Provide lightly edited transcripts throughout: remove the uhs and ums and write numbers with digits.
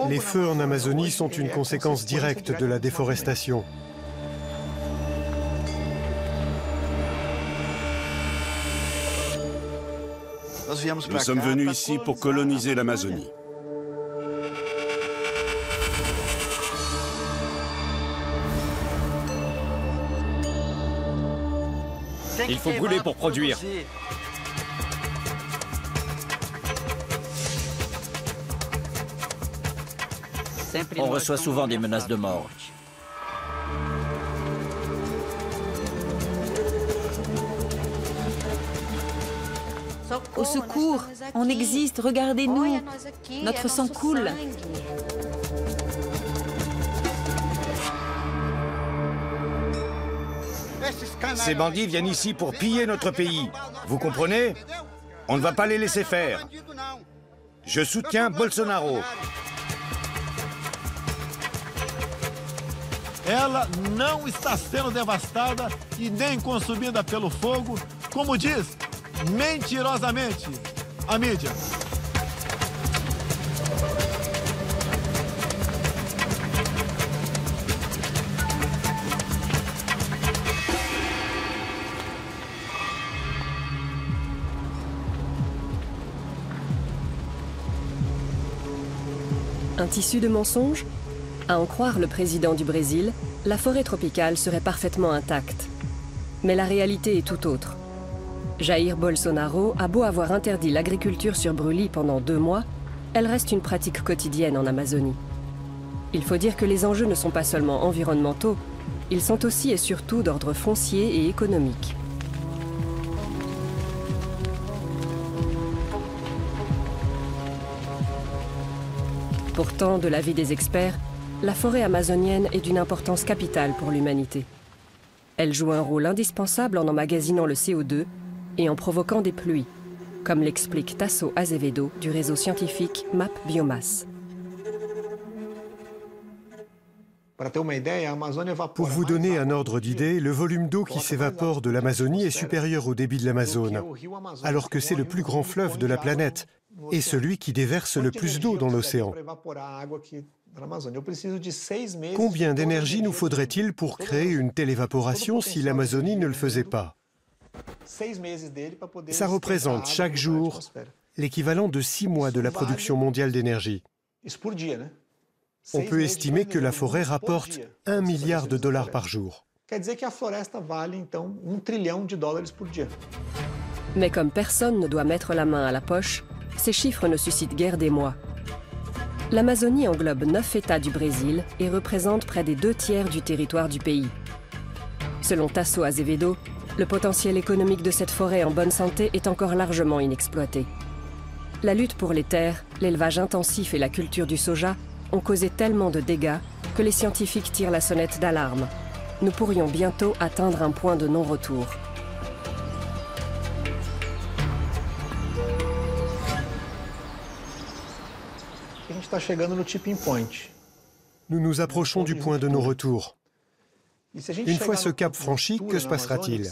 Les feux en Amazonie sont une conséquence directe de la déforestation. Nous sommes venus ici pour coloniser l'Amazonie. Il faut brûler pour produire. On reçoit souvent des menaces de mort. Au secours, on existe, regardez-nous. Notre sang coule. Ces bandits viennent ici pour piller notre pays. Vous comprenez? On ne va pas les laisser faire. Je soutiens Bolsonaro. Ela não está sendo devastada e nem consumida pelo fogo, como diz mentirosamente a mídia. Un tissu de mensonges? À en croire le président du Brésil, la forêt tropicale serait parfaitement intacte. Mais la réalité est tout autre. Jair Bolsonaro a beau avoir interdit l'agriculture sur brûlis pendant 2 mois, elle reste une pratique quotidienne en Amazonie. Il faut dire que les enjeux ne sont pas seulement environnementaux, ils sont aussi et surtout d'ordre foncier et économique. Pourtant, de l'avis des experts, la forêt amazonienne est d'une importance capitale pour l'humanité. Elle joue un rôle indispensable en emmagasinant le CO2 et en provoquant des pluies, comme l'explique Tasso Azevedo du réseau scientifique MAP Biomasse. Pour vous donner un ordre d'idée, le volume d'eau qui s'évapore de l'Amazonie est supérieur au débit de l'Amazone, alors que c'est le plus grand fleuve de la planète et celui qui déverse le plus d'eau dans l'océan. Combien d'énergie nous faudrait-il pour créer une telle évaporation si l'Amazonie ne le faisait pas? Ça représente chaque jour l'équivalent de 6 mois de la production mondiale d'énergie. On peut estimer que la forêt rapporte 1 milliard de dollars par jour. Mais comme personne ne doit mettre la main à la poche, ces chiffres ne suscitent guère d'émoi. L'Amazonie englobe 9 États du Brésil et représente près des 2/3 du territoire du pays. Selon Tasso Azevedo, le potentiel économique de cette forêt en bonne santé est encore largement inexploité. La lutte pour les terres, l'élevage intensif et la culture du soja ont causé tellement de dégâts que les scientifiques tirent la sonnette d'alarme. Nous pourrions bientôt atteindre un point de non-retour. Nous nous approchons du point de non-retour. Une fois ce cap franchi, que se passera-t-il?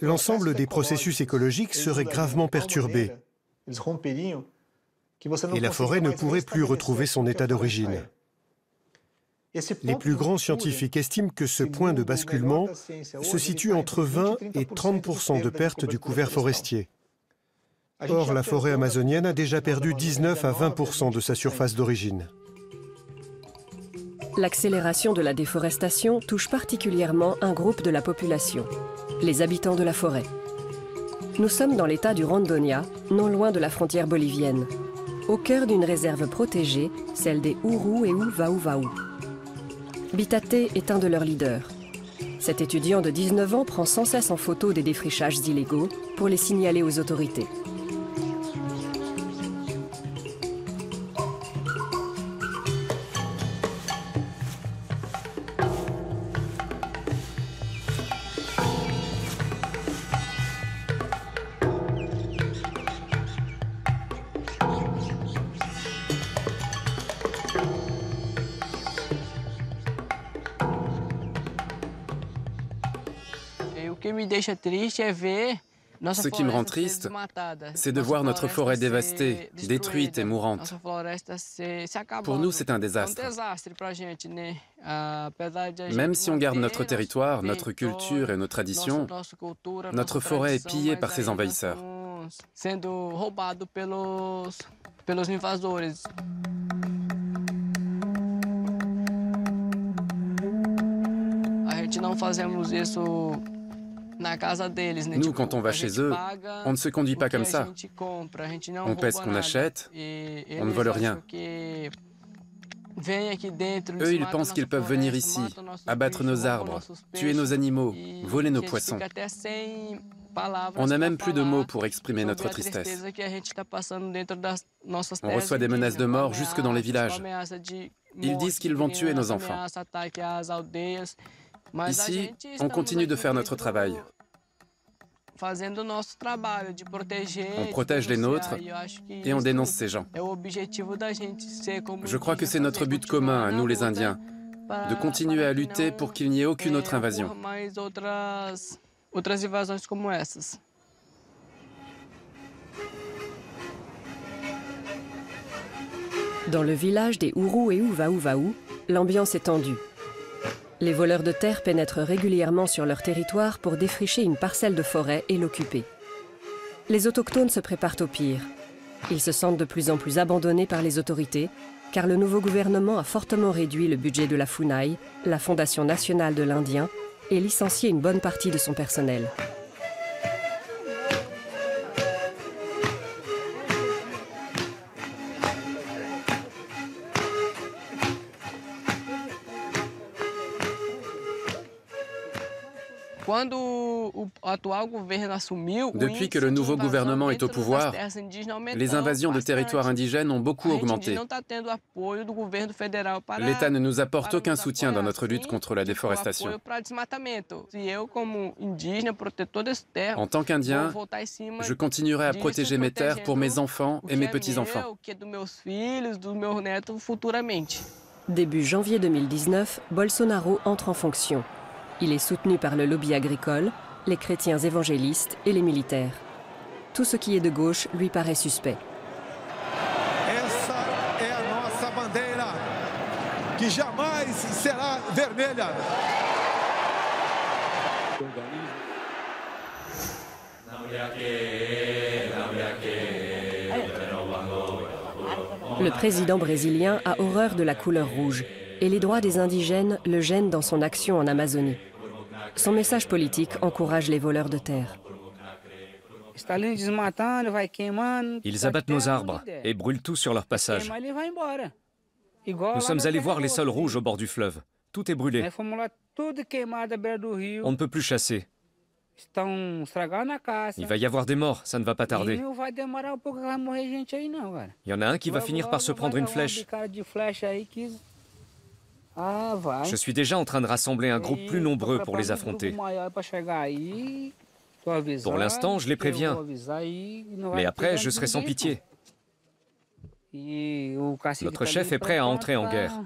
L'ensemble des processus écologiques serait gravement perturbé et la forêt ne pourrait plus retrouver son état d'origine. Les plus grands scientifiques estiment que ce point de basculement se situe entre 20 et 30% de perte du couvert forestier. Or, la forêt amazonienne a déjà perdu 19 à 20% de sa surface d'origine. L'accélération de la déforestation touche particulièrement un groupe de la population, les habitants de la forêt. Nous sommes dans l'état du Rondônia, non loin de la frontière bolivienne, au cœur d'une réserve protégée, celle des Uru et Uvauvau. Bitate est un de leurs leaders. Cet étudiant de 19 ans prend sans cesse en photo des défrichages illégaux pour les signaler aux autorités. O que me deixa triste é ver Ce qui me rend triste, c'est de voir notre forêt dévastée, détruite et mourante. Pour nous, c'est un désastre. Même si on garde notre territoire, notre culture et nos traditions, notre forêt est pillée par ces envahisseurs. Nous, quand on va chez eux, on ne se conduit pas comme ça. On paie ce qu'on achète, on ne vole rien. Eux, ils pensent qu'ils peuvent venir ici, abattre nos arbres, tuer nos animaux, voler nos poissons. On n'a même plus de mots pour exprimer notre tristesse. On reçoit des menaces de mort jusque dans les villages. Ils disent qu'ils vont tuer nos enfants. Ici, on continue de faire notre travail. On protège les nôtres et on dénonce ces gens. Je crois que c'est notre but commun, à nous les Indiens, de continuer à lutter pour qu'il n'y ait aucune autre invasion. Dans le village des Uru et Uvauvau, l'ambiance est tendue. Les voleurs de terre pénètrent régulièrement sur leur territoire pour défricher une parcelle de forêt et l'occuper. Les autochtones se préparent au pire. Ils se sentent de plus en plus abandonnés par les autorités, car le nouveau gouvernement a fortement réduit le budget de la FUNAI, la Fondation nationale de l'Indien, et licencié une bonne partie de son personnel. Depuis que le nouveau gouvernement est au pouvoir, les invasions de territoires indigènes ont beaucoup augmenté. L'État ne nous apporte aucun soutien dans notre lutte contre la déforestation. En tant qu'Indien, je continuerai à protéger mes terres pour mes enfants et mes petits-enfants. Début janvier 2019, Bolsonaro entre en fonction. Il est soutenu par le lobby agricole, les chrétiens évangélistes et les militaires. Tout ce qui est de gauche lui paraît suspect. Essa é a nossa bandeira, que jamais será vermelha. Le président brésilien a horreur de la couleur rouge et les droits des indigènes le gênent dans son action en Amazonie. Son message politique encourage les voleurs de terre. Ils abattent nos arbres et brûlent tout sur leur passage. Nous sommes allés voir les sols rouges au bord du fleuve. Tout est brûlé. On ne peut plus chasser. Il va y avoir des morts, ça ne va pas tarder. Il y en a un qui va finir par se prendre une flèche. Je suis déjà en train de rassembler un groupe plus nombreux pour les affronter. Pour l'instant, je les préviens. Mais après, je serai sans pitié. Notre chef est prêt à entrer en guerre.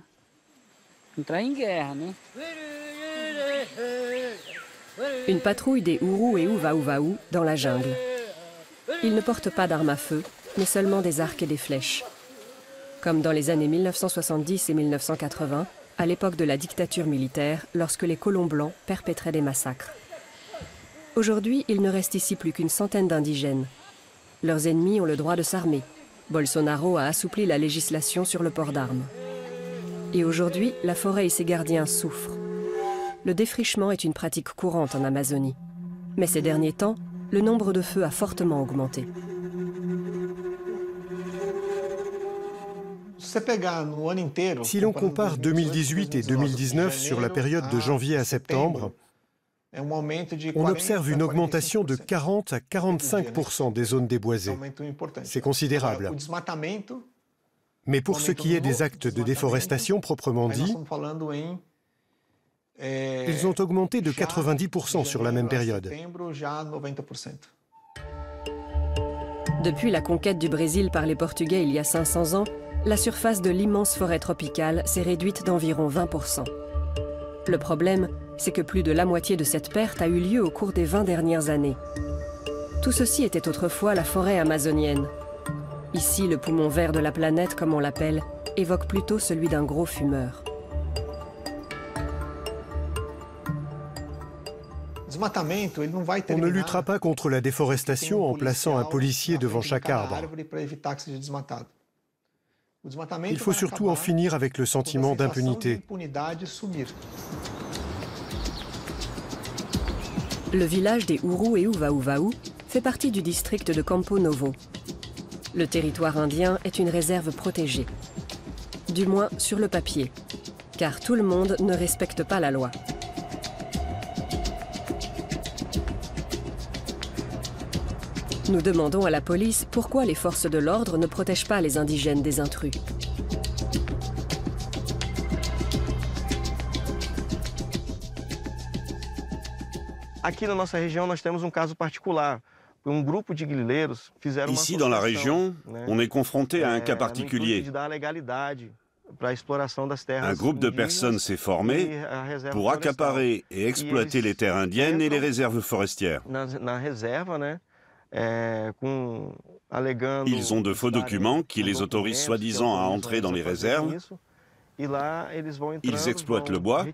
Une patrouille des Uru et Uvauvau dans la jungle. Ils ne portent pas d'armes à feu, mais seulement des arcs et des flèches. Comme dans les années 1970 et 1980, à l'époque de la dictature militaire, lorsque les colons blancs perpétraient des massacres. Aujourd'hui, il ne reste ici plus qu'une centaine d'indigènes. Leurs ennemis ont le droit de s'armer. Bolsonaro a assoupli la législation sur le port d'armes. Et aujourd'hui, la forêt et ses gardiens souffrent. Le défrichement est une pratique courante en Amazonie. Mais ces derniers temps, le nombre de feux a fortement augmenté. Si l'on compare 2018 et 2019 sur la période de janvier à septembre, on observe une augmentation de 40 à 45% des zones déboisées. C'est considérable. Mais pour ce qui est des actes de déforestation proprement dit, ils ont augmenté de 90% sur la même période. Depuis la conquête du Brésil par les Portugais il y a 500 ans, la surface de l'immense forêt tropicale s'est réduite d'environ 20%. Le problème, c'est que plus de la moitié de cette perte a eu lieu au cours des 20 dernières années. Tout ceci était autrefois la forêt amazonienne. Ici, le poumon vert de la planète, comme on l'appelle, évoque plutôt celui d'un gros fumeur. On ne luttera pas contre la déforestation en plaçant un policier devant chaque arbre. Il faut surtout en finir avec le sentiment d'impunité. Le village des Uru et Uvauvaú fait partie du district de Campo Novo. Le territoire indien est une réserve protégée. Du moins sur le papier, car tout le monde ne respecte pas la loi. Nous demandons à la police pourquoi les forces de l'ordre ne protègent pas les indigènes des intrus. Ici, dans la région, on est confronté à un cas particulier. Un groupe de personnes s'est formé pour accaparer et exploiter les terres indiennes et les réserves forestières. Ils ont de faux documents qui les autorisent soi-disant à entrer dans les réserves. Ils exploitent le bois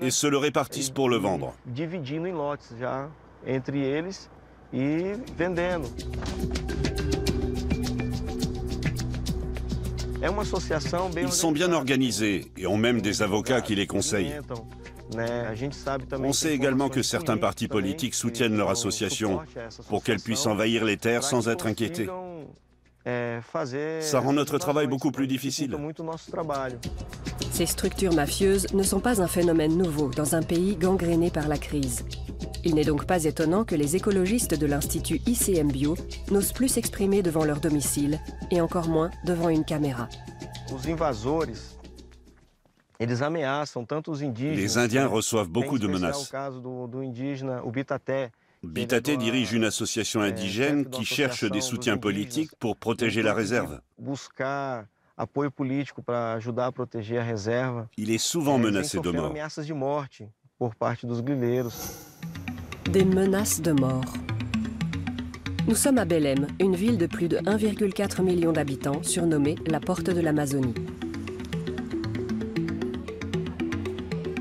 et se le répartissent pour le vendre. Ils sont bien organisés et ont même des avocats qui les conseillent. On sait également que certains partis politiques soutiennent leur association pour qu'elle puisse envahir les terres sans être inquiétée. Ça rend notre travail beaucoup plus difficile. Ces structures mafieuses ne sont pas un phénomène nouveau dans un pays gangréné par la crise. Il n'est donc pas étonnant que les écologistes de l'Institut ICM Bio n'osent plus s'exprimer devant leur domicile et encore moins devant une caméra. Les Indiens reçoivent beaucoup de menaces. Bitate dirige une association indigène qui cherche des soutiens politiques pour protéger la réserve. Il est souvent menacé de mort. Des menaces de mort. Nous sommes à Belém, une ville de plus de 1,4 million d'habitants, surnommée la Porte de l'Amazonie.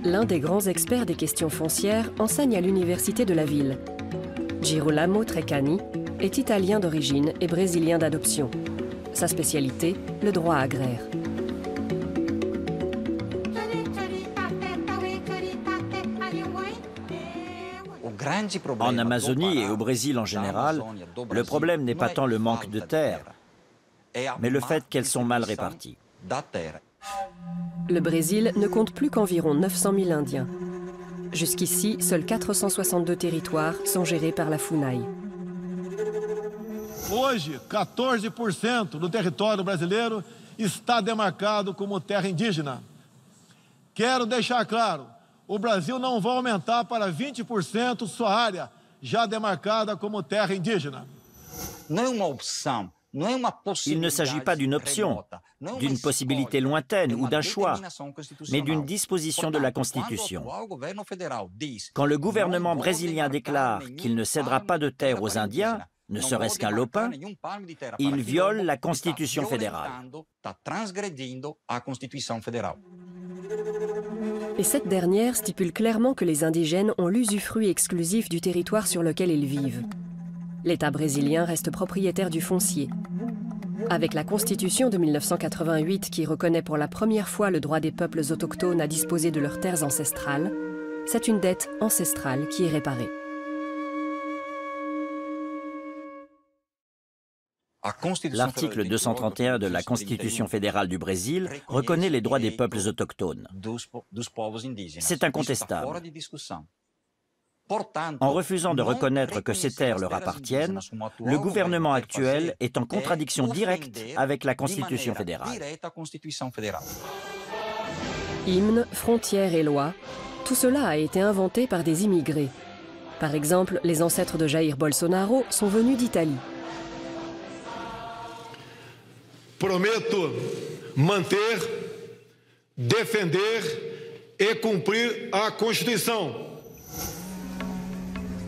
L'un des grands experts des questions foncières enseigne à l'université de la ville. Girolamo Treccani est italien d'origine et brésilien d'adoption. Sa spécialité, le droit agraire. En Amazonie et au Brésil en général, le problème n'est pas tant le manque de terre, mais le fait qu'elles sont mal réparties. Le Brésil ne compte plus qu'environ 900 000 Indiens. Jusqu'ici, seuls 462 territoires sont gérés par la FUNAI. Hoje, 14% do território brasileiro está demarcado como terra indígena. Quero deixar claro, o Brasil não vai aumentar para 20% sua área já demarcada como terra indígena. Il ne s'agit pas d'une option, d'une possibilité lointaine ou d'un choix, mais d'une disposition de la Constitution. Quand le gouvernement brésilien déclare qu'il ne cédera pas de terre aux Indiens, ne serait-ce qu'un lopin, il viole la Constitution fédérale. Et cette dernière stipule clairement que les indigènes ont l'usufruit exclusif du territoire sur lequel ils vivent. L'État brésilien reste propriétaire du foncier. Avec la Constitution de 1988 qui reconnaît pour la première fois le droit des peuples autochtones à disposer de leurs terres ancestrales, c'est une dette ancestrale qui est réparée. L'article 231 de la Constitution fédérale du Brésil reconnaît les droits des peuples autochtones. C'est incontestable. En refusant de reconnaître que ces terres leur appartiennent, le gouvernement actuel est en contradiction directe avec la Constitution fédérale. Hymnes, frontières et lois, tout cela a été inventé par des immigrés. Par exemple, les ancêtres de Jair Bolsonaro sont venus d'Italie. Prometo manter, defender et cumprir a Constituição.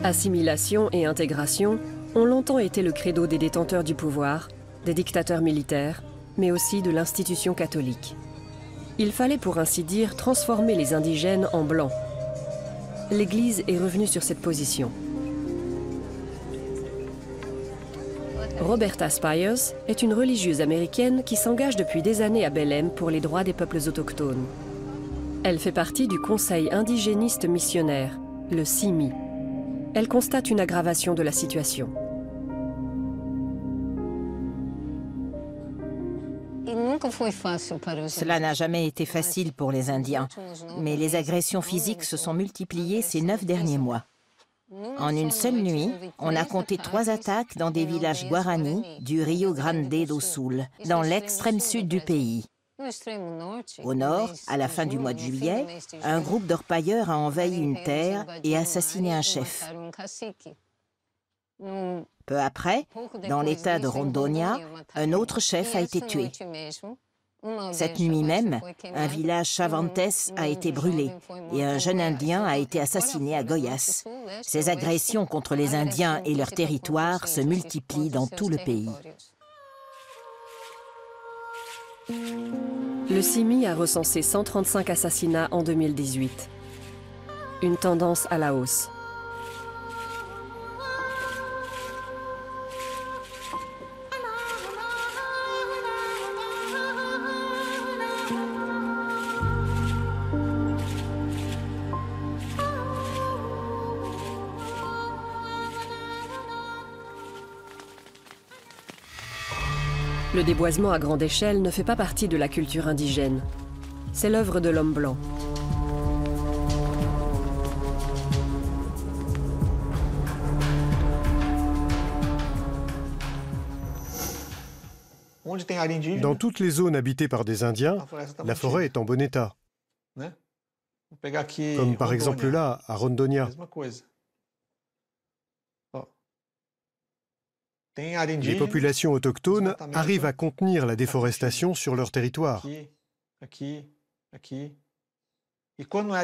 Assimilation et intégration, ont longtemps été le credo des détenteurs du pouvoir, des dictateurs militaires, mais aussi de l'institution catholique. Il fallait pour ainsi dire transformer les indigènes en blancs. L'Église est revenue sur cette position. Roberta Spires est une religieuse américaine qui s'engage depuis des années à Belém pour les droits des peuples autochtones. Elle fait partie du Conseil indigéniste missionnaire, le CIMI. Elle constate une aggravation de la situation. Cela n'a jamais été facile pour les Indiens, mais les agressions physiques se sont multipliées ces 9 derniers mois. En une seule nuit, on a compté 3 attaques dans des villages guaranis du Rio Grande do Sul, dans l'extrême sud du pays. Au nord, à la fin du mois de juillet, un groupe d'orpailleurs a envahi une terre et assassiné un chef. Peu après, dans l'état de Rondônia, un autre chef a été tué. Cette nuit même, un village Chavantes a été brûlé et un jeune Indien a été assassiné à Goiás. Ces agressions contre les Indiens et leur territoire se multiplient dans tout le pays. Le CIMI a recensé 135 assassinats en 2018. Une tendance à la hausse. Le déboisement à grande échelle ne fait pas partie de la culture indigène. C'est l'œuvre de l'homme blanc. Dans toutes les zones habitées par des Indiens, la forêt est en bon état. Comme par exemple là, à Rondônia. Les populations autochtones arrivent à contenir la déforestation sur leur territoire.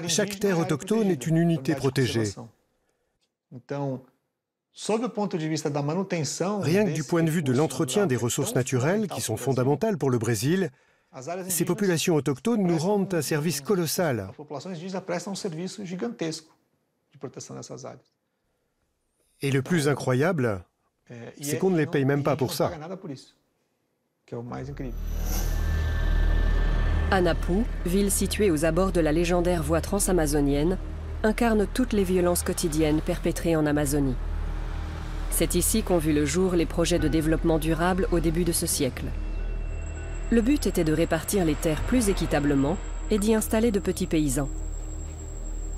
Chaque terre autochtone est une unité protégée. Rien que du point de vue de l'entretien des ressources naturelles, qui sont fondamentales pour le Brésil, ces populations autochtones nous rendent un service colossal. Et le plus incroyable, c'est qu'on ne les paye même pas pour ça. Anapu, ville située aux abords de la légendaire voie transamazonienne, incarne toutes les violences quotidiennes perpétrées en Amazonie. C'est ici qu'ont vu le jour les projets de développement durable au début de ce siècle. Le but était de répartir les terres plus équitablement et d'y installer de petits paysans.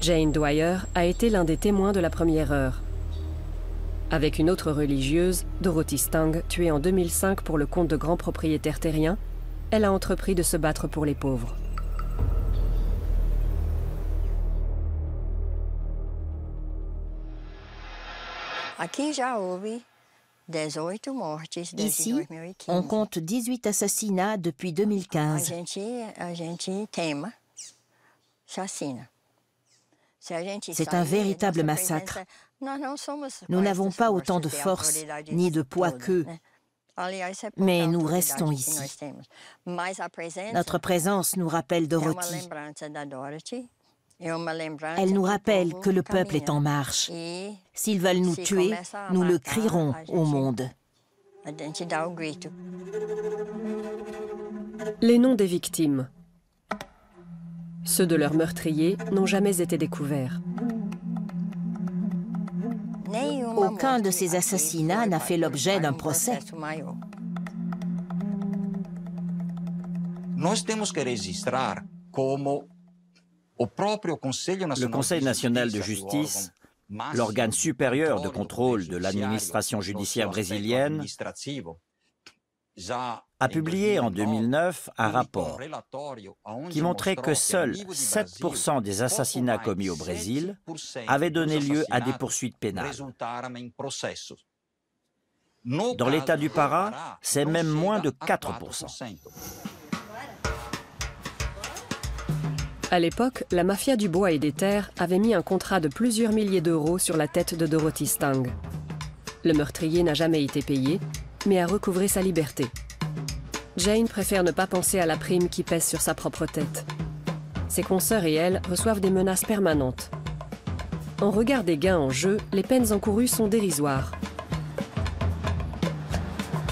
Jane Dwyer a été l'un des témoins de la première heure. Avec une autre religieuse, Dorothy Stang, tuée en 2005 pour le compte de grands propriétaires terriens, elle a entrepris de se battre pour les pauvres. Ici, on compte 18 assassinats depuis 2015. C'est un véritable massacre. Nous n'avons pas autant de force ni de poids qu'eux, mais nous restons ici. Notre présence nous rappelle Dorothy. Elle nous rappelle que le peuple est en marche. S'ils veulent nous tuer, nous le crierons au monde. Les noms des victimes. Ceux de leurs meurtriers n'ont jamais été découverts. Aucun de ces assassinats n'a fait l'objet d'un procès. Le Conseil national de justice, l'organe supérieur de contrôle de l'administration judiciaire brésilienne, a publié en 2009 un rapport qui montrait que seuls 7% des assassinats commis au Brésil avaient donné lieu à des poursuites pénales. Dans l'État du Pará, c'est même moins de 4%. À l'époque, la mafia du bois et des terres avait mis un contrat de plusieurs milliers d'euros sur la tête de Dorothy Stang. Le meurtrier n'a jamais été payé, mais a recouvré sa liberté. Jane préfère ne pas penser à la prime qui pèse sur sa propre tête. Ses consoeurs et elle reçoivent des menaces permanentes. En regard des gains en jeu, les peines encourues sont dérisoires.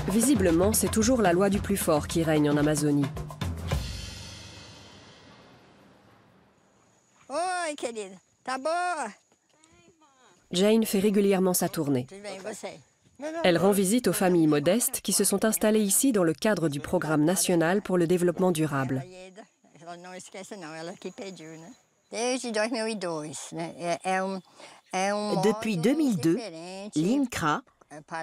Visiblement, c'est toujours la loi du plus fort qui règne en Amazonie. Oi, querida. Tá boa? Jane fait régulièrement sa tournée. Elle rend visite aux familles modestes qui se sont installées ici dans le cadre du programme national pour le développement durable. Depuis 2002, l'INCRA,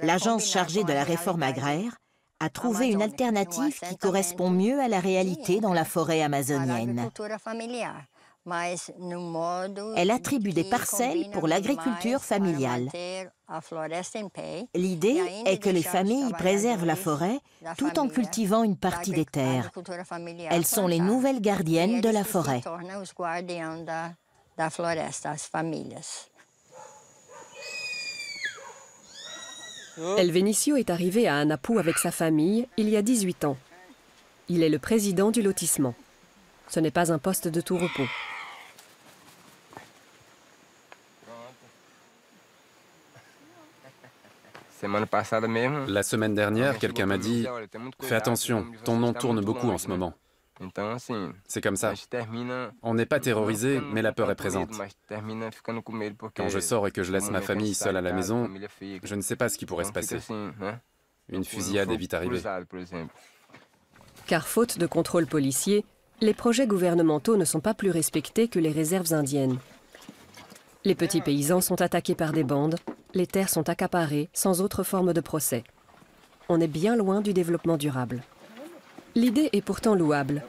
l'agence chargée de la réforme agraire, a trouvé une alternative qui correspond mieux à la réalité dans la forêt amazonienne. Elle attribue des parcelles pour l'agriculture familiale. L'idée est que les familles préservent la forêt tout en cultivant une partie des terres. Elles sont les nouvelles gardiennes de la forêt. El Venicio est arrivé à Anapu avec sa famille il y a 18 ans. Il est le président du lotissement. Ce n'est pas un poste de tout repos. La semaine dernière, quelqu'un m'a dit « Fais attention, ton nom tourne beaucoup en ce moment ». C'est comme ça. On n'est pas terrorisé, mais la peur est présente. Quand je sors et que je laisse ma famille seule à la maison, je ne sais pas ce qui pourrait se passer. Une fusillade est vite arrivée. Car faute de contrôle policier, les projets gouvernementaux ne sont pas plus respectés que les réserves indiennes. Les petits paysans sont attaqués par des bandes, les terres sont accaparées sans autre forme de procès. On est bien loin du développement durable. L'idée est pourtant louable.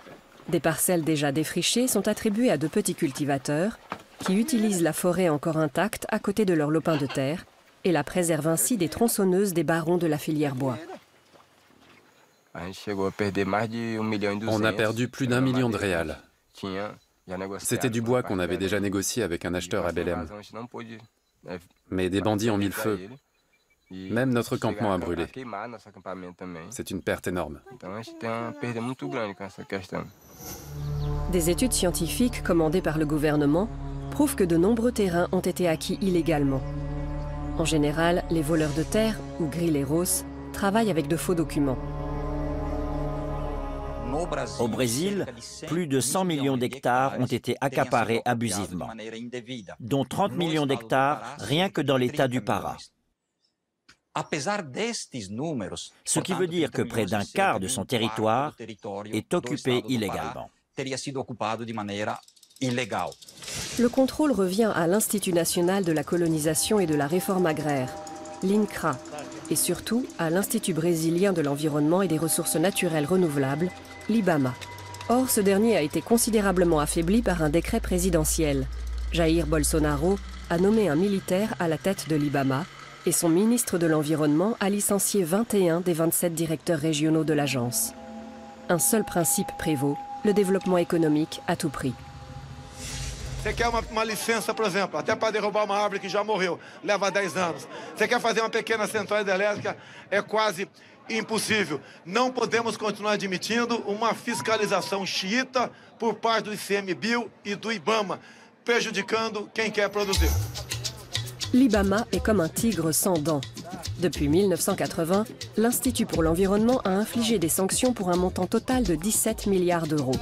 Des parcelles déjà défrichées sont attribuées à de petits cultivateurs qui utilisent la forêt encore intacte à côté de leur lopin de terre et la préservent ainsi des tronçonneuses des barons de la filière bois. On a perdu plus d'1 million de réals. C'était du bois qu'on avait déjà négocié avec un acheteur à Belém. Mais des bandits ont mis le feu. Même notre campement a brûlé. C'est une perte énorme. Des études scientifiques commandées par le gouvernement prouvent que de nombreux terrains ont été acquis illégalement. En général, les voleurs de terre, ou grileiros, travaillent avec de faux documents. Au Brésil, plus de 100 millions d'hectares ont été accaparés abusivement, dont 30 millions d'hectares rien que dans l'État du Pará. Ce qui veut dire que près d'un quart de son territoire est occupé illégalement. Le contrôle revient à l'Institut national de la colonisation et de la réforme agraire, l'INCRA, et surtout à l'Institut brésilien de l'environnement et des ressources naturelles renouvelables, l'IBAMA. Or, ce dernier a été considérablement affaibli par un décret présidentiel. Jair Bolsonaro a nommé un militaire à la tête de l'IBAMA et son ministre de l'Environnement a licencié 21 des 27 directeurs régionaux de l'agence. Un seul principe prévaut, le développement économique à tout prix. Você quer uma licença, por exemplo, até para derrubar uma árvore que já morreu, leva 10 anos. Você quer fazer uma pequena central hidrelétrica, é quase impossível. Não podemos continuar admitindo uma fiscalização xiita por parte do ICMBio e do IBAMA, prejudicando quem quer produzir. L'IBAMA est comme un tigre sans dents. Depuis 1980, l'Institut pour l'environnement a infligé des sanctions pour un montant total de 17 milliards d'euros.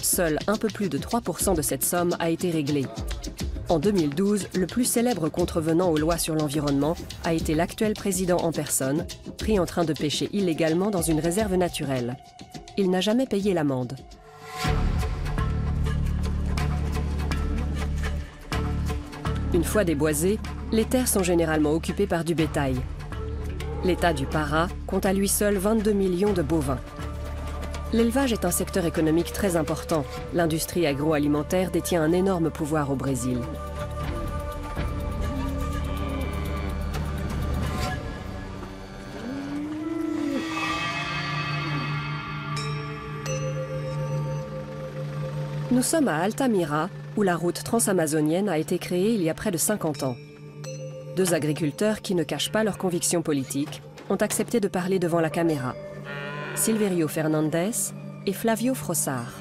Seul un peu plus de 3% de cette somme a été réglée. En 2012, le plus célèbre contrevenant aux lois sur l'environnement a été l'actuel président en personne, pris en train de pêcher illégalement dans une réserve naturelle. Il n'a jamais payé l'amende. Une fois déboisées, les terres sont généralement occupées par du bétail. L'État du Pará compte à lui seul 22 millions de bovins. L'élevage est un secteur économique très important. L'industrie agroalimentaire détient un énorme pouvoir au Brésil. Nous sommes à Altamira, où la route transamazonienne a été créée il y a près de 50 ans. 2 agriculteurs qui ne cachent pas leurs convictions politiques ont accepté de parler devant la caméra. Silverio Fernandez et Flavio Frossard.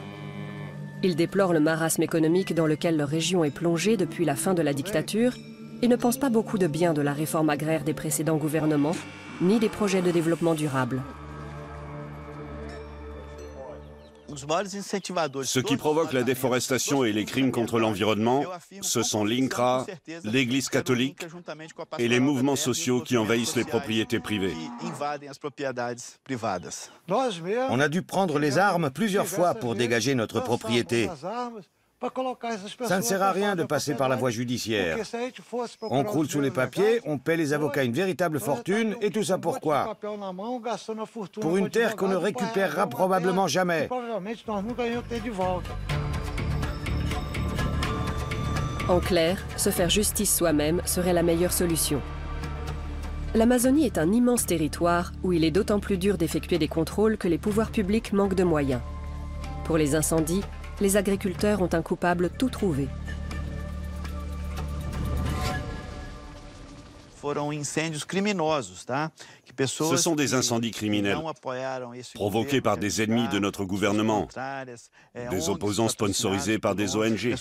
Ils déplorent le marasme économique dans lequel leur région est plongée depuis la fin de la dictature et ne pensent pas beaucoup de bien de la réforme agraire des précédents gouvernements, ni des projets de développement durable. Ce qui provoque la déforestation et les crimes contre l'environnement, ce sont l'INCRA, l'Église catholique et les mouvements sociaux qui envahissent les propriétés privées. On a dû prendre les armes plusieurs fois pour dégager notre propriété. Ça ne sert à rien de passer par la voie judiciaire. On croule sous les papiers, on paie les avocats une véritable fortune, et tout ça pourquoi? Pour une terre qu'on ne récupérera probablement jamais. En clair, se faire justice soi-même serait la meilleure solution. L'Amazonie est un immense territoire où il est d'autant plus dur d'effectuer des contrôles que les pouvoirs publics manquent de moyens. Pour les incendies, les agriculteurs ont un coupable tout trouvé. Ce sont des incendies criminels, provoqués par des ennemis de notre gouvernement, des opposants sponsorisés par des ONG.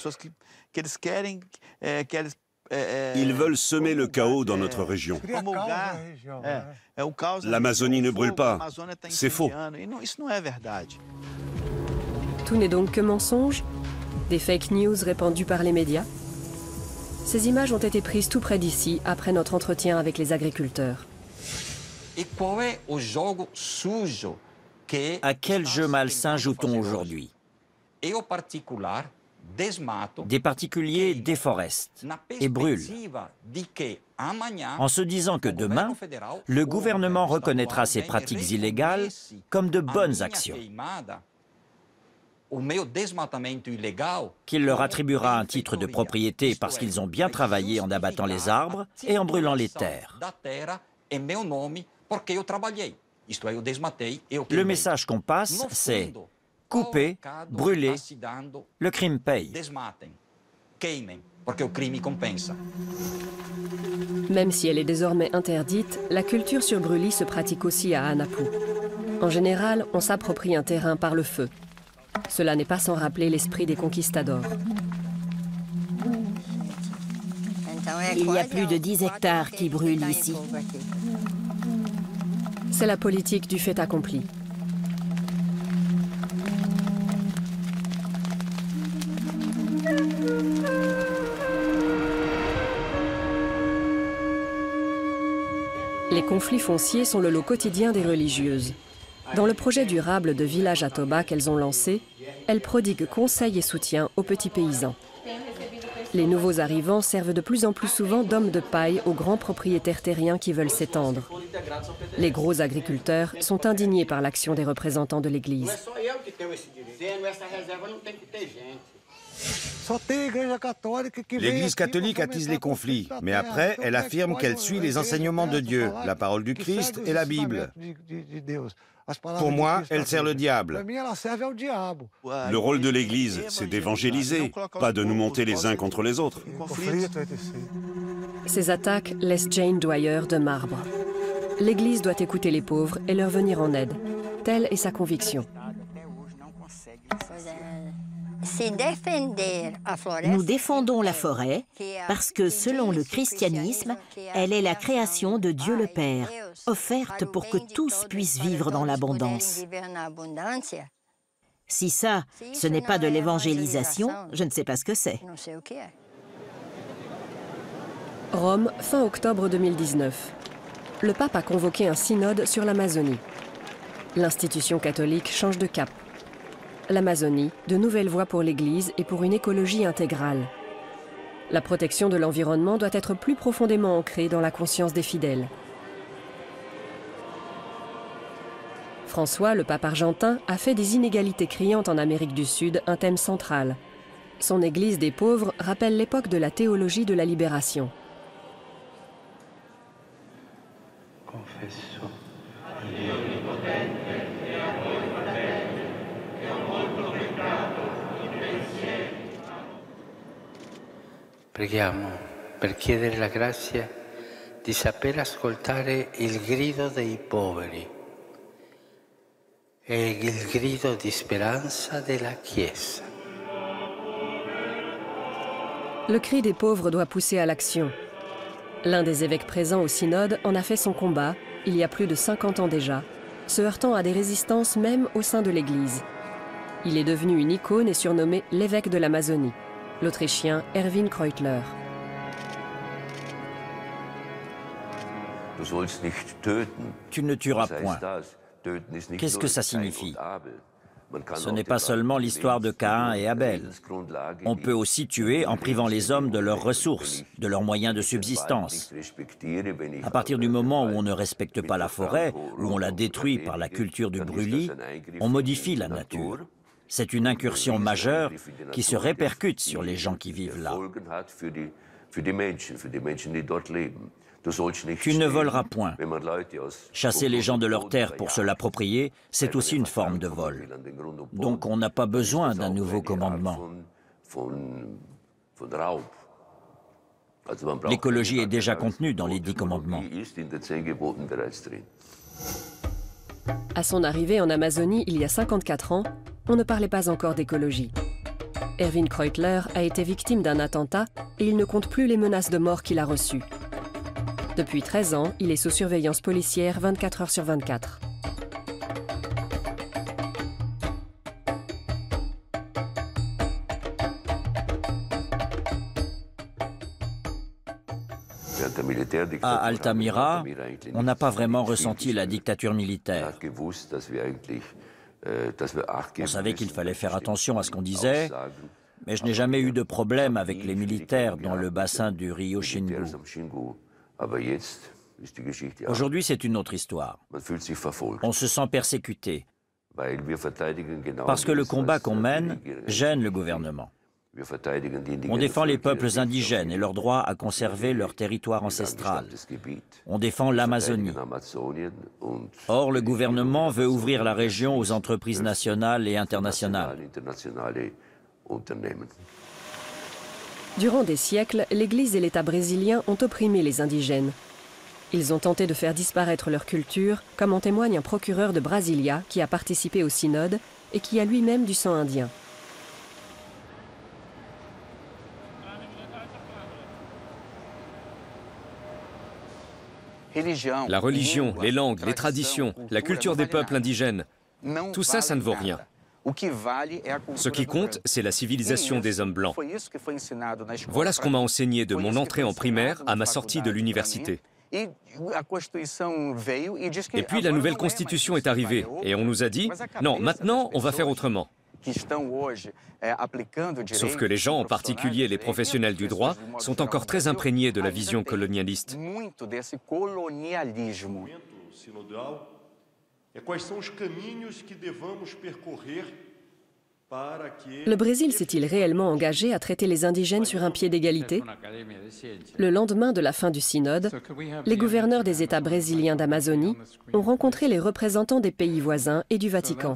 Ils veulent semer le chaos dans notre région. L'Amazonie ne brûle pas, c'est faux. Tout n'est donc que mensonge? Des fake news répandues par les médias? Ces images ont été prises tout près d'ici, après notre entretien avec les agriculteurs. À quel jeu malsain joue-t-on aujourd'hui? Des particuliers déforestent et brûlent, en se disant que demain, le gouvernement reconnaîtra ces pratiques illégales comme de bonnes actions, qu'il leur attribuera un titre de propriété parce qu'ils ont bien travaillé en abattant les arbres et en brûlant les terres. Le message qu'on passe, c'est « couper, brûler, le crime paye ». Même si elle est désormais interdite, la culture sur brûlis se pratique aussi à Anapu. En général, on s'approprie un terrain par le feu. Cela n'est pas sans rappeler l'esprit des conquistadors. Il y a plus de 10 hectares qui brûlent ici. C'est la politique du fait accompli. Les conflits fonciers sont le lot quotidien des religieuses. Dans le projet durable de village à Toba qu'elles ont lancé, elles prodiguent conseils et soutien aux petits paysans. Les nouveaux arrivants servent de plus en plus souvent d'hommes de paille aux grands propriétaires terriens qui veulent s'étendre. Les gros agriculteurs sont indignés par l'action des représentants de l'Église. L'Église catholique attise les conflits, mais après, elle affirme qu'elle suit les enseignements de Dieu, la parole du Christ et la Bible. Pour moi, elle sert le diable. Le rôle de l'Église, c'est d'évangéliser, pas de nous monter les uns contre les autres. Ces attaques laissent Jane Dwyer de marbre. L'Église doit écouter les pauvres et leur venir en aide. Telle est sa conviction. Nous défendons la forêt parce que, selon le christianisme, elle est la création de Dieu le Père, offerte pour que tous puissent vivre dans l'abondance. Si ça, ce n'est pas de l'évangélisation, je ne sais pas ce que c'est. Rome, fin octobre 2019. Le pape a convoqué un synode sur l'Amazonie. L'institution catholique change de cap. L'Amazonie, de nouvelles voies pour l'Église et pour une écologie intégrale. La protection de l'environnement doit être plus profondément ancrée dans la conscience des fidèles. François, le pape argentin, a fait des inégalités criantes en Amérique du Sud un thème central. Son Église des pauvres rappelle l'époque de la théologie de la libération. Preghiamo per chiedere la grazia di saper ascoltare il grido dei poveri e il grido di speranza della Chiesa. Le cri des pauvres doit pousser à l'action. L'un des évêques présents au synode en a fait son combat, il y a plus de 50 ans déjà, se heurtant à des résistances même au sein de l'Église. Il est devenu une icône et surnommé l'évêque de l'Amazonie, l'Autrichien Erwin Kreutler. Tu ne tueras point. Qu'est-ce que ça signifie? Ce n'est pas seulement l'histoire de Caïn et Abel. On peut aussi tuer en privant les hommes de leurs ressources, de leurs moyens de subsistance. À partir du moment où on ne respecte pas la forêt, où on la détruit par la culture du brûlis, on modifie la nature. C'est une incursion majeure qui se répercute sur les gens qui vivent là. Tu ne voleras point. Chasser les gens de leur terre pour se l'approprier, c'est aussi une forme de vol. Donc on n'a pas besoin d'un nouveau commandement. L'écologie est déjà contenue dans les 10 commandements. À son arrivée en Amazonie il y a 54 ans, on ne parlait pas encore d'écologie. Erwin Kreutler a été victime d'un attentat et il ne compte plus les menaces de mort qu'il a reçues. Depuis 13 ans, il est sous surveillance policière 24 heures sur 24. À Altamira, on n'a pas vraiment ressenti la dictature militaire. On savait qu'il fallait faire attention à ce qu'on disait, mais je n'ai jamais eu de problème avec les militaires dans le bassin du Rio Xingu. Aujourd'hui, c'est une autre histoire. On se sent persécuté parce que le combat qu'on mène gêne le gouvernement. On défend les peuples indigènes et leur droit à conserver leur territoire ancestral. On défend l'Amazonie. Or, le gouvernement veut ouvrir la région aux entreprises nationales et internationales. Durant des siècles, l'Église et l'État brésilien ont opprimé les indigènes. Ils ont tenté de faire disparaître leur culture, comme en témoigne un procureur de Brasilia qui a participé au synode et qui a lui-même du sang indien. La religion, les langues, les traditions, la culture des peuples indigènes, tout ça, ça ne vaut rien. Ce qui compte, c'est la civilisation des hommes blancs. Voilà ce qu'on m'a enseigné de mon entrée en primaire à ma sortie de l'université. Et puis la nouvelle constitution est arrivée et on nous a dit « Non, maintenant, on va faire autrement ». Sauf que les gens, en particulier les professionnels du droit, sont encore très imprégnés de la vision colonialiste. Le Brésil s'est-il réellement engagé à traiter les indigènes sur un pied d'égalité? Le lendemain de la fin du synode, les gouverneurs des États brésiliens d'Amazonie ont rencontré les représentants des pays voisins et du Vatican.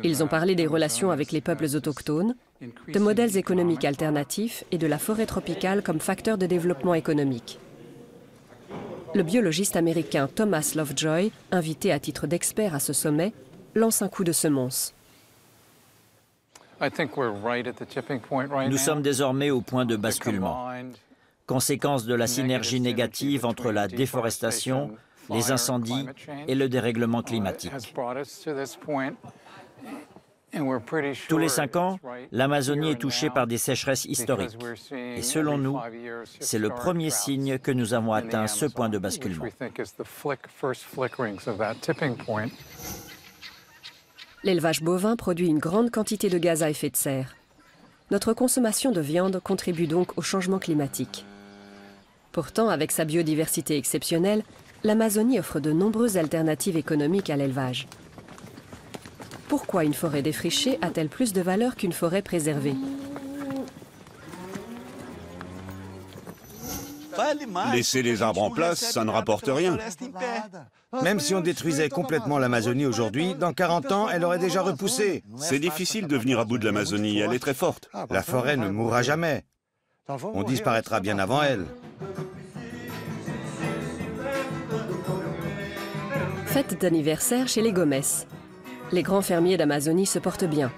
Ils ont parlé des relations avec les peuples autochtones, de modèles économiques alternatifs et de la forêt tropicale comme facteur de développement économique. Le biologiste américain Thomas Lovejoy, invité à titre d'expert à ce sommet, lance un coup de semonce. Nous sommes désormais au point de basculement, conséquence de la synergie négative entre la déforestation, les incendies et le dérèglement climatique. Tous les 5 ans, l'Amazonie est touchée par des sécheresses historiques. Et selon nous, c'est le premier signe que nous avons atteint ce point de basculement. L'élevage bovin produit une grande quantité de gaz à effet de serre. Notre consommation de viande contribue donc au changement climatique. Pourtant, avec sa biodiversité exceptionnelle, l'Amazonie offre de nombreuses alternatives économiques à l'élevage. Pourquoi une forêt défrichée a-t-elle plus de valeur qu'une forêt préservée? Laisser les arbres en place, ça ne rapporte rien. Même si on détruisait complètement l'Amazonie aujourd'hui, dans 40 ans, elle aurait déjà repoussé. C'est difficile de venir à bout de l'Amazonie, elle est très forte. La forêt ne mourra jamais. On disparaîtra bien avant elle. Fête d'anniversaire chez les Gomes. Les grands fermiers d'Amazonie se portent bien.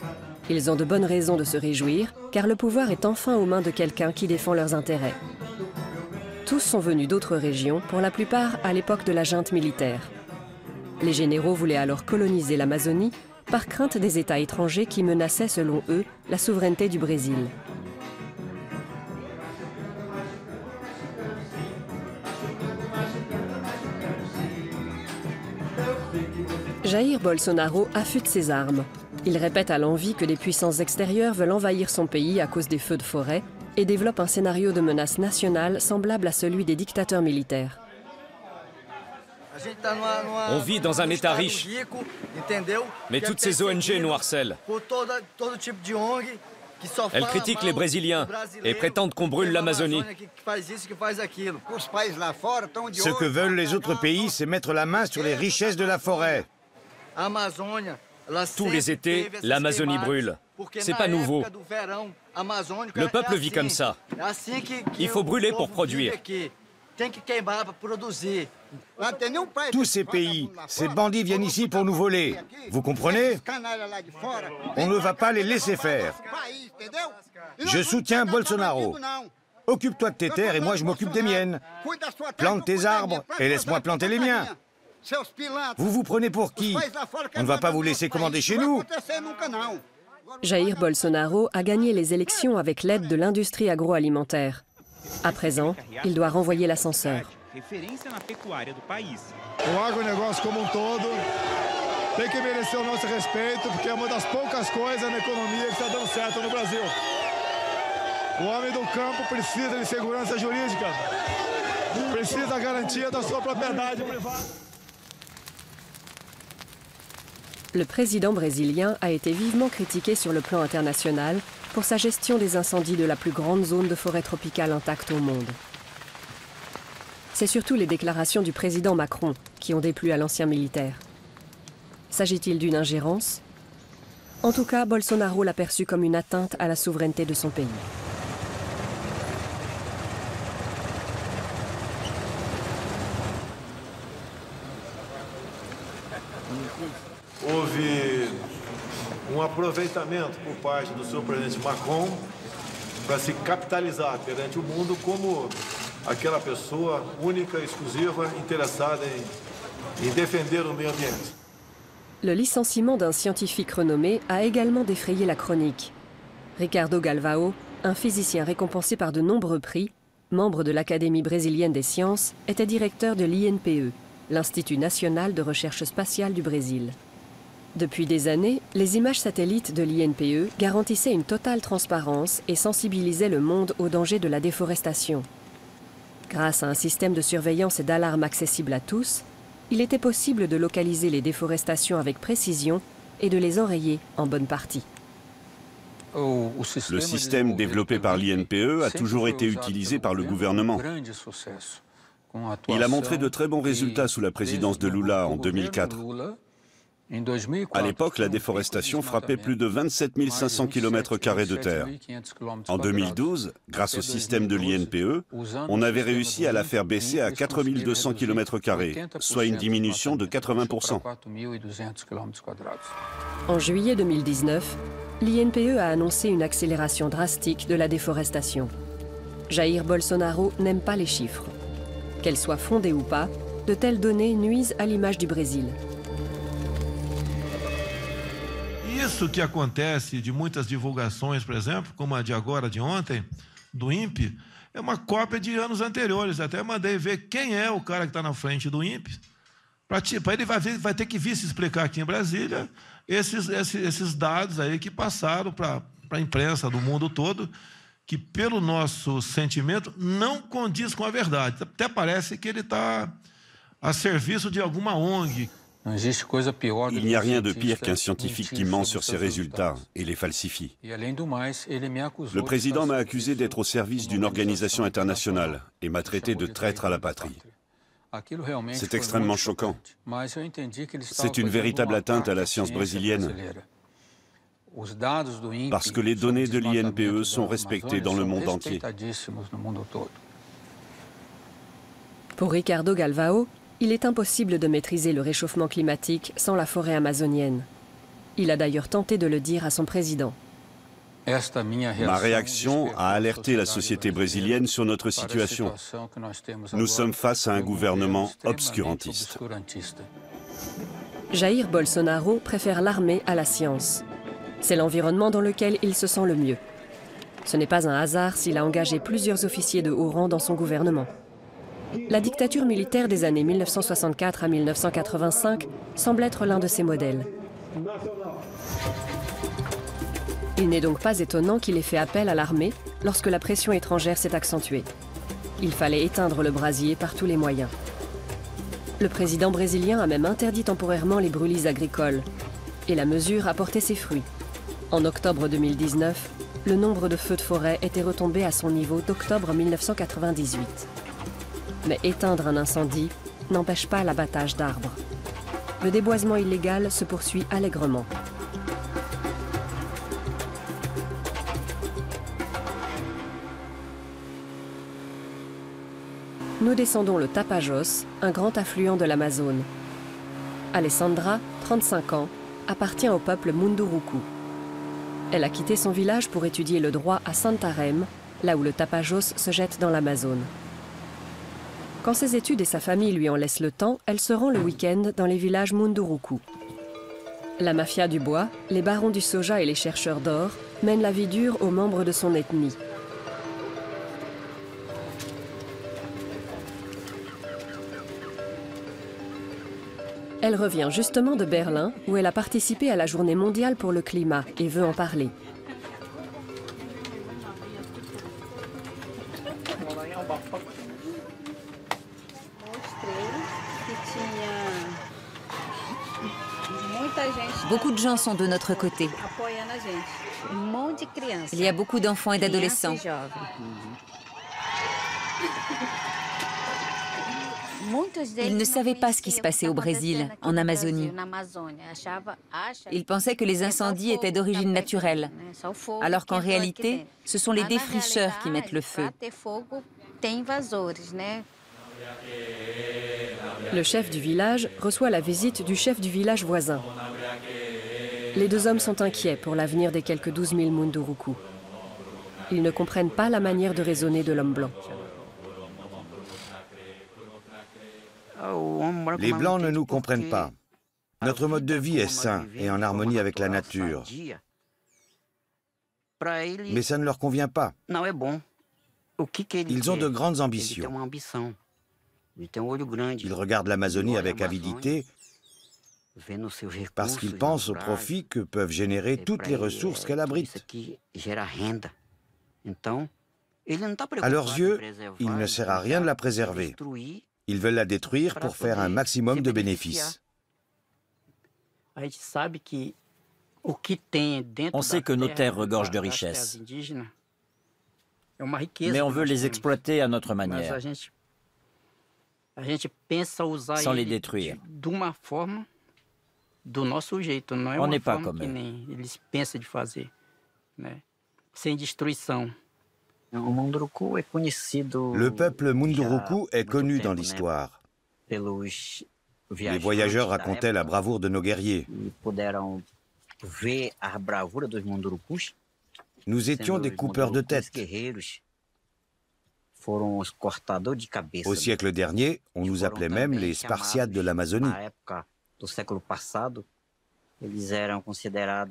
Ils ont de bonnes raisons de se réjouir, car le pouvoir est enfin aux mains de quelqu'un qui défend leurs intérêts. Tous sont venus d'autres régions, pour la plupart à l'époque de la junte militaire. Les généraux voulaient alors coloniser l'Amazonie par crainte des États étrangers qui menaçaient, selon eux, la souveraineté du Brésil. Jair Bolsonaro affûte ses armes. Il répète à l'envi que des puissances extérieures veulent envahir son pays à cause des feux de forêt et développe un scénario de menace nationale semblable à celui des dictateurs militaires. On vit dans un État riche, mais toutes ces ONG nous harcèlent. Elles critiquent les Brésiliens et prétendent qu'on brûle l'Amazonie. Ce que veulent les autres pays, c'est mettre la main sur les richesses de la forêt. Tous les étés, l'Amazonie brûle. C'est pas nouveau. Le peuple vit comme ça. Il faut brûler pour produire. Tous ces pays, ces bandits viennent ici pour nous voler. Vous comprenez? On ne va pas les laisser faire. Je soutiens Bolsonaro. Occupe-toi de tes terres et moi je m'occupe des miennes. Plante tes arbres et laisse-moi planter les miens. Vous vous prenez pour qui? On ne va pas vous laisser commander chez nous. Jair Bolsonaro a gagné les élections avec l'aide de l'industrie agroalimentaire. À présent, il doit renvoyer l'ascenseur. O agronegócio como todo tem que merecer o nosso respeito, porque é uma das poucas coisas na economia que está dando certo no Brasil. O homem do campo precisa de segurança jurídica, precisa da garantia da sua propriedade privada. Le président brésilien a été vivement critiqué sur le plan international pour sa gestion des incendies de la plus grande zone de forêt tropicale intacte au monde. C'est surtout les déclarations du président Macron qui ont déplu à l'ancien militaire. S'agit-il d'une ingérence? En tout cas, Bolsonaro l'a perçu comme une atteinte à la souveraineté de son pays. Houve aproveitamento por parte do seu presidente Macron para se capitalizar perante o mundo como aquela pessoa única, exclusiva, interessada em défender o meio ambiente. Le licenciement d'un scientifique renommé a également défrayé la chronique. Ricardo Galvão, un physicien récompensé par de nombreux prix, membre de l'Académie brésilienne des sciences, était directeur de l'INPE, l'Institut national de recherche spatiale du Brésil. Depuis des années, les images satellites de l'INPE garantissaient une totale transparence et sensibilisaient le monde aux dangers de la déforestation. Grâce à un système de surveillance et d'alarme accessible à tous, il était possible de localiser les déforestations avec précision et de les enrayer en bonne partie. Le système développé par l'INPE a toujours été utilisé par le gouvernement. Il a montré de très bons résultats sous la présidence de Lula en 2004. À l'époque, la déforestation frappait plus de 27 500 km² de terre. En 2012, grâce au système de l'INPE, on avait réussi à la faire baisser à 4 200 km², soit une diminution de 80%. En juillet 2019, l'INPE a annoncé une accélération drastique de la déforestation. Jair Bolsonaro n'aime pas les chiffres. Qu'elles soient fondées ou pas, de telles données nuisent à l'image du Brésil. Isso que acontece de muitas divulgações, por exemplo, como a de agora, de ontem, do INPE, é uma cópia de anos anteriores. Até mandei ver quem é o cara que está na frente do INPE. Para ele vai ter que vir se explicar aqui em Brasília esses dados aí que passaram para a imprensa do mundo todo, que pelo nosso sentimento não condiz com a verdade. Até parece que ele está a serviço de alguma ONG. Il n'y a rien de pire qu'un scientifique qui ment sur ses résultats et les falsifie. Le président m'a accusé d'être au service d'une organisation internationale et m'a traité de traître à la patrie. C'est extrêmement choquant. C'est une véritable atteinte à la science brésilienne, parce que les données de l'INPE sont respectées dans le monde entier. Pour Ricardo Galvão, Il est impossible de maîtriser le réchauffement climatique sans la forêt amazonienne. Il a d'ailleurs tenté de le dire à son président. Ma réaction a alerté la société brésilienne sur notre situation. Nous sommes face à un gouvernement obscurantiste. Jair Bolsonaro préfère l'armée à la science. C'est l'environnement dans lequel il se sent le mieux. Ce n'est pas un hasard s'il a engagé plusieurs officiers de haut rang dans son gouvernement. La dictature militaire des années 1964 à 1985 semble être l'un de ses modèles. Il n'est donc pas étonnant qu'il ait fait appel à l'armée lorsque la pression étrangère s'est accentuée. Il fallait éteindre le brasier par tous les moyens. Le président brésilien a même interdit temporairement les brûlis agricoles. Et la mesure a porté ses fruits. En octobre 2019, le nombre de feux de forêt était retombé à son niveau d'octobre 1998. Mais éteindre un incendie n'empêche pas l'abattage d'arbres. Le déboisement illégal se poursuit allègrement. Nous descendons le Tapajós, un grand affluent de l'Amazone. Alessandra, 35 ans, appartient au peuple Munduruku. Elle a quitté son village pour étudier le droit à Santarém, là où le Tapajós se jette dans l'Amazone. Quand ses études et sa famille lui en laissent le temps, elle se rend le week-end dans les villages Munduruku. La mafia du bois, les barons du soja et les chercheurs d'or mènent la vie dure aux membres de son ethnie. Elle revient justement de Berlin, où elle a participé à la Journée mondiale pour le climat et veut en parler. Beaucoup de gens sont de notre côté. Il y a beaucoup d'enfants et d'adolescents. Ils ne savaient pas ce qui se passait au Brésil, en Amazonie. Ils pensaient que les incendies étaient d'origine naturelle, alors qu'en réalité, ce sont les défricheurs qui mettent le feu. Le chef du village reçoit la visite du chef du village voisin. Les deux hommes sont inquiets pour l'avenir des quelques 12 000 Munduruku. Ils ne comprennent pas la manière de raisonner de l'homme blanc. Les Blancs ne nous comprennent pas. Notre mode de vie est sain et en harmonie avec la nature. Mais ça ne leur convient pas. Ils ont de grandes ambitions. Ils regardent l'Amazonie avec avidité parce qu'ils pensent au profit que peuvent générer toutes les ressources qu'elle abrite. À leurs yeux, il ne sert à rien de la préserver. Ils veulent la détruire pour faire un maximum de bénéfices. On sait que nos terres regorgent de richesses, mais on veut les exploiter à notre manière, sans les détruire. On n'est pas comme eux. Le peuple Munduruku est connu dans l'histoire. Les voyageurs racontaient la bravoure de nos guerriers. Nous étions des coupeurs de tête. Au siècle dernier, on nous appelait même les Spartiates de l'Amazonie.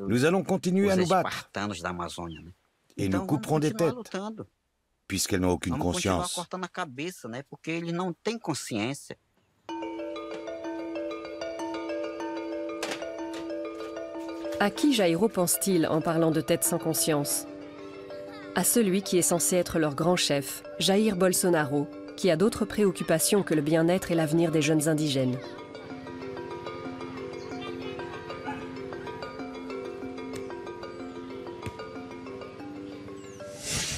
Nous allons continuer à nous battre. Et nous couperons des têtes, puisqu'elles n'ont aucune conscience. À qui Jairo pense-t-il en parlant de tête sans conscience? À celui qui est censé être leur grand chef, Jair Bolsonaro, qui a d'autres préoccupations que le bien-être et l'avenir des jeunes indigènes.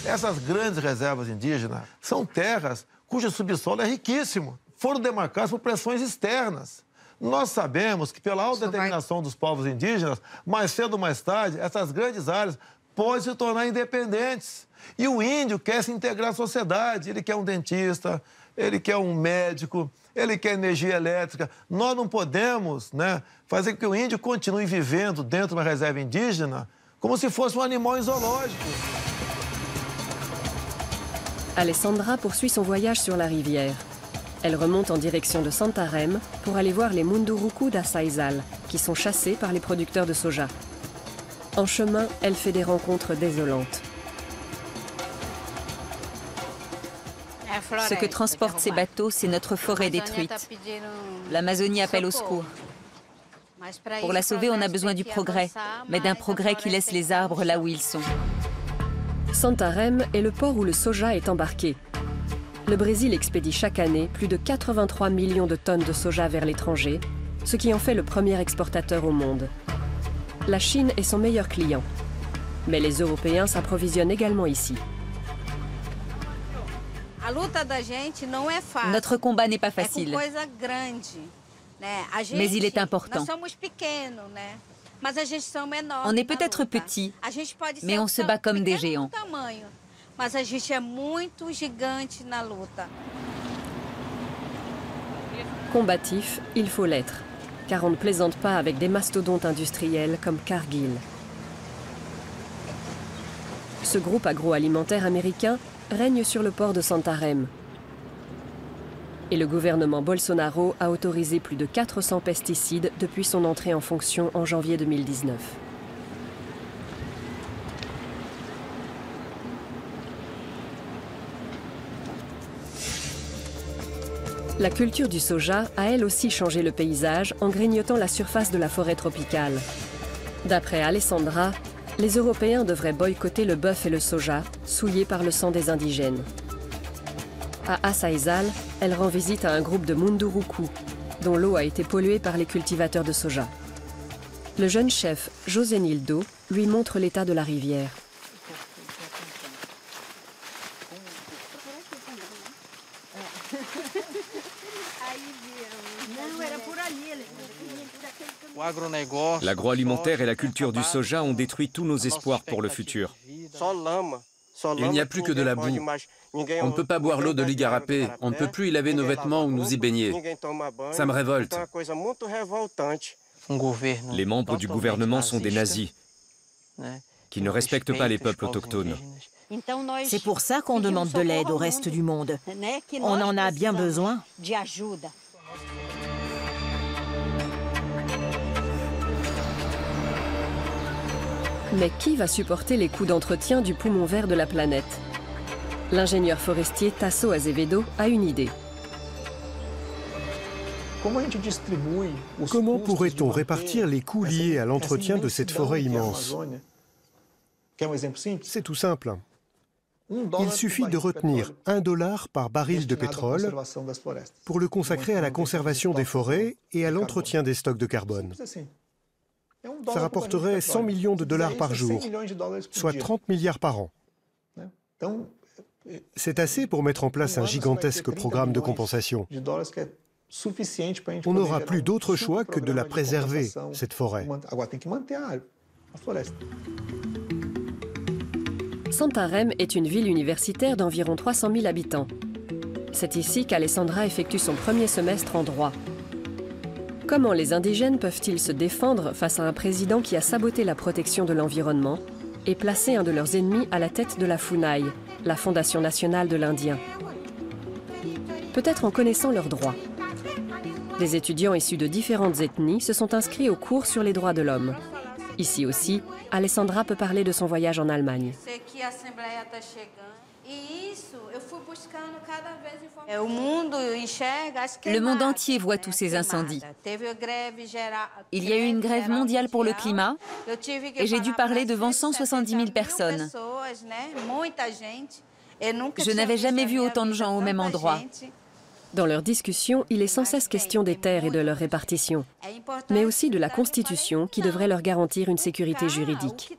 Essas grandes reservas indígenas são terras cujo subsolo é riquíssimo. Foram demarcadas por pressões externas. Nós sabemos que, pela autodeterminação dos povos indígenas, mais cedo ou mais tarde, essas grandes áreas podem se tornar independentes. E o índio quer se integrar à sociedade. Ele quer um dentista, ele quer um médico, ele quer energia elétrica. Nós não podemos, né, fazer com que o índio continue vivendo dentro de uma reserva indígena como se fosse animal em zoológico. Alessandra poursuit son voyage sur la rivière. Elle remonte en direction de Santarém pour aller voir les Munduruku d'Asaizal, qui sont chassés par les producteurs de soja. En chemin, elle fait des rencontres désolantes. Ce que transportent ces bateaux, c'est notre forêt détruite. L'Amazonie appelle au secours. Pour la sauver, on a besoin du progrès, mais d'un progrès qui laisse les arbres là où ils sont. Santarém est le port où le soja est embarqué. Le Brésil expédie chaque année plus de 83 millions de tonnes de soja vers l'étranger, ce qui en fait le premier exportateur au monde. La Chine est son meilleur client. Mais les Européens s'approvisionnent également ici. Notre combat n'est pas facile, mais il est important. On est peut-être petits, mais on se bat comme des géants. Combatif, il faut l'être, car on ne plaisante pas avec des mastodontes industriels comme Cargill. Ce groupe agroalimentaire américain règne sur le port de Santarém. Et le gouvernement Bolsonaro a autorisé plus de 400 pesticides depuis son entrée en fonction en janvier 2019. La culture du soja a elle aussi changé le paysage en grignotant la surface de la forêt tropicale. D'après Alessandra, les Européens devraient boycotter le bœuf et le soja, souillés par le sang des indigènes. À Asaizal, elle rend visite à un groupe de Munduruku, dont l'eau a été polluée par les cultivateurs de soja. Le jeune chef, José Nildo, lui montre l'état de la rivière. L'agroalimentaire et la culture du soja ont détruit tous nos espoirs pour le futur. Il n'y a plus que de la boue. On ne peut pas boire l'eau de l'igarapé, on ne peut plus y laver nos vêtements ou nous y baigner. Ça me révolte. Les membres du gouvernement sont des nazis, qui ne respectent pas les peuples autochtones. C'est pour ça qu'on demande de l'aide au reste du monde. On en a bien besoin. Mais qui va supporter les coûts d'entretien du poumon vert de la planète? L'ingénieur forestier Tasso Azevedo a une idée. Comment pourrait-on répartir les coûts liés à l'entretien de cette forêt immense? C'est tout simple. Il suffit de retenir $1 par baril de pétrole pour le consacrer à la conservation des forêts et à l'entretien des stocks de carbone. Ça rapporterait $100 millions par jour, soit 30 milliards par an. C'est assez pour mettre en place un gigantesque programme de compensation. On n'aura plus d'autre choix que de la préserver, cette forêt. Santarém est une ville universitaire d'environ 300 000 habitants. C'est ici qu'Alessandra effectue son premier semestre en droit. Comment les indigènes peuvent-ils se défendre face à un président qui a saboté la protection de l'environnement et placé un de leurs ennemis à la tête de la FUNAI, la Fondation nationale de l'Indien? Peut-être en connaissant leurs droits. Des étudiants issus de différentes ethnies se sont inscrits aux cours sur les droits de l'homme. Ici aussi, Alessandra peut parler de son voyage en Allemagne. Le monde entier voit tous ces incendies. Il y a eu une grève mondiale pour le climat et j'ai dû parler devant 170 000 personnes. Je n'avais jamais vu autant de gens au même endroit. Dans leur discussion, il est sans cesse question des terres et de leur répartition, mais aussi de la Constitution qui devrait leur garantir une sécurité juridique.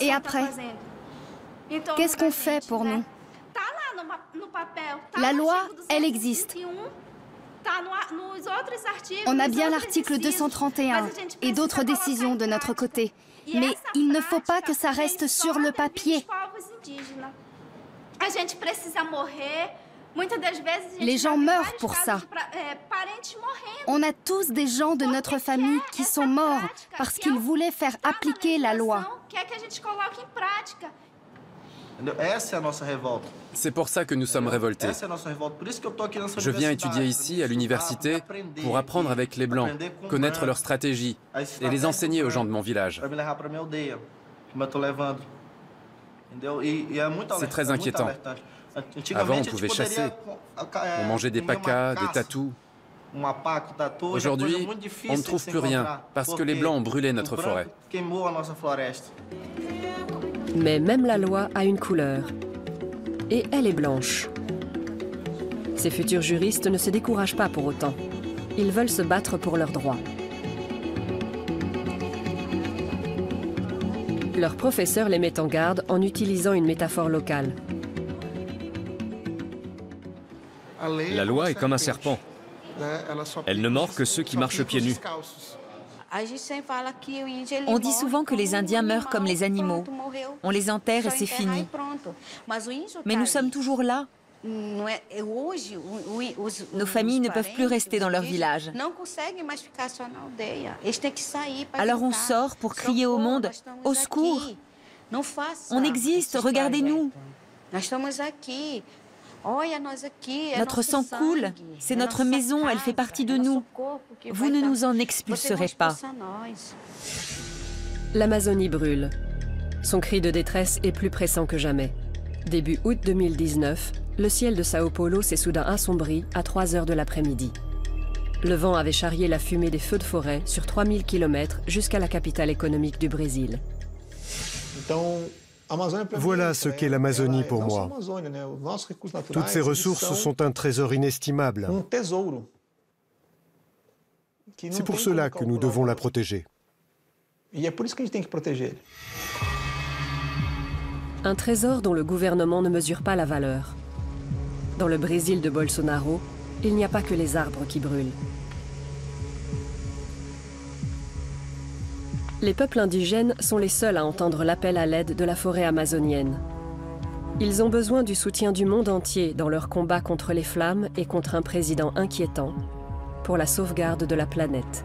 Et après, qu'est-ce qu'on fait pour nous? La loi, elle existe. On a bien l'article 231 et d'autres décisions de notre côté. Mais il ne faut pas que ça reste sur le papier. Les gens meurent pour ça. On a tous des gens de notre famille qui sont morts parce qu'ils voulaient faire appliquer la loi. C'est pour ça que nous sommes révoltés. Je viens étudier ici, à l'université, pour apprendre avec les Blancs, connaître leurs stratégies et les enseigner aux gens de mon village. C'est très inquiétant. Avant, on pouvait chasser. On mangeait des pacas, des tatous. Aujourd'hui, on ne trouve plus rien, parce que les Blancs ont brûlé notre forêt. Mais même la loi a une couleur. Et elle est blanche. Ces futurs juristes ne se découragent pas pour autant. Ils veulent se battre pour leurs droits. Leur professeur les met en garde en utilisant une métaphore locale. La loi est comme un serpent. Elle ne mord que ceux qui marchent pieds nus. On dit souvent que les Indiens meurent comme les animaux. On les enterre et c'est fini. Mais nous sommes toujours là. Nos familles ne peuvent plus rester dans leur village. Alors on sort pour crier au monde « Au secours ! On existe, regardez-nous !» Notre sang coule, c'est notre maison, elle fait partie de nous. Vous ne nous en expulserez pas. L'Amazonie brûle. Son cri de détresse est plus pressant que jamais. Début août 2019, le ciel de Sao Paulo s'est soudain assombri à 3 heures de l'après-midi. Le vent avait charrié la fumée des feux de forêt sur 3000 km jusqu'à la capitale économique du Brésil. Voilà ce qu'est l'Amazonie pour moi. Toutes ces ressources sont un trésor inestimable. C'est pour cela que nous devons la protéger. Un trésor dont le gouvernement ne mesure pas la valeur. Dans le Brésil de Bolsonaro, il n'y a pas que les arbres qui brûlent. Les peuples indigènes sont les seuls à entendre l'appel à l'aide de la forêt amazonienne. Ils ont besoin du soutien du monde entier dans leur combat contre les flammes et contre un président inquiétant pour la sauvegarde de la planète.